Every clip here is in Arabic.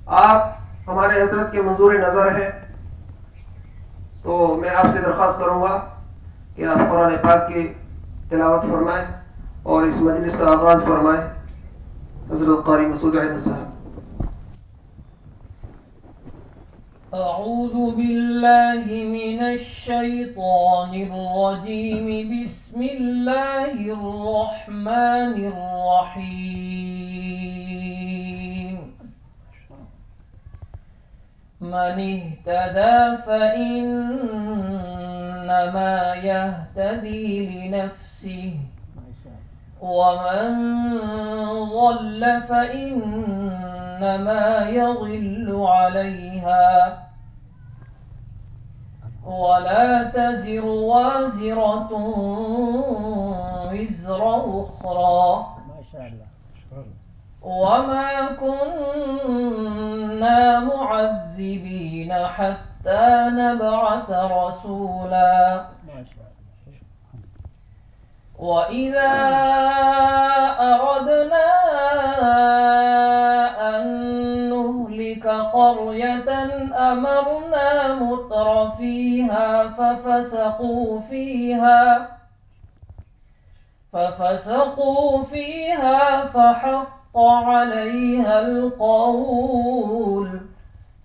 आप हमारे हजरत के मंजूर नज़र है, तो मैं आपसे दरख्वास्त करूँगा कि आप कुरान पाक की तिलावत फरमाएँ और इस मजलिस का आगाज़ फरमाएँ। हजरत क़ारी मसूद अलैहिस्सलाम। أعوذ بالله من الشيطان الرجيم. بسم الله الرحمن الرحيم. من اهتدى فإنما يهتدي لنفسه، ومن ضل فإنما يضل عليها، ولا تزر وازرة وزر أخرى، وما كنا معذبين حتى نبعث رسولا. وإذا أردنا أن نهلك قرية أمرنا متر فيها ففسقوا فيها فحق عليها القول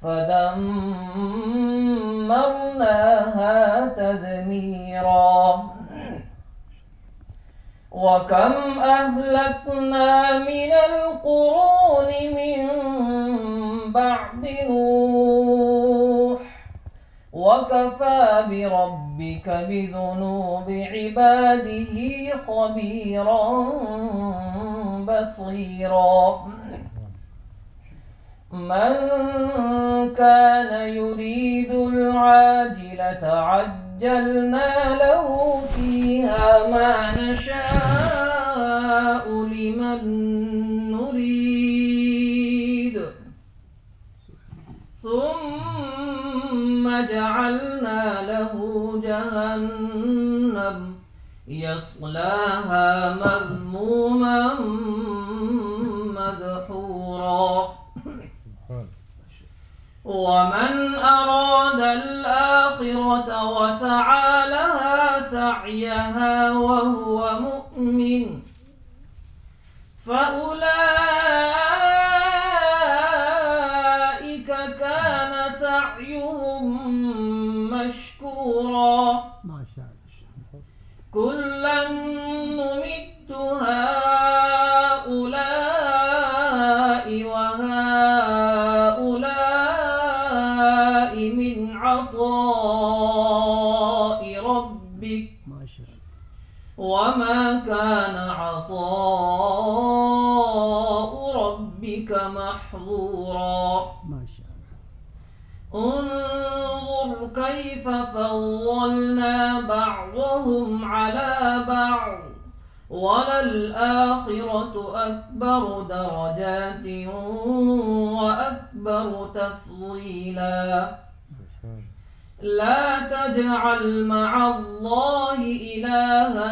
فدمرناها تدميرا. وكم أهلكنا من القرون من بعد نوح، وكفى بربك بذنوب عباده خبيرا بصيرا. من كان يريد العاجلة عجلنا له فيها ما نشاء لمن نريد، ثم جعلنا له جهنم يصلاها مذموما مدحورا. ومن أراد الآخرة وسعى لها سعيها وهو مؤمن فأولئك كان سعيهم مشكورا. كلا نمد هؤلاء وهؤلاء من عطاء ربك، وما كان عطاء ربك محظورا. انظر كيف فضلنا بعضهم على بعض، وللآخرة أكبر درجات وأكبر تفضيلا. لا تجعل مع الله إلها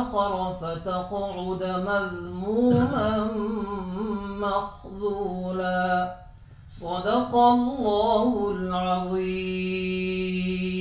آخر فتقعد مذموما مخذولا. صدق الله العظيم.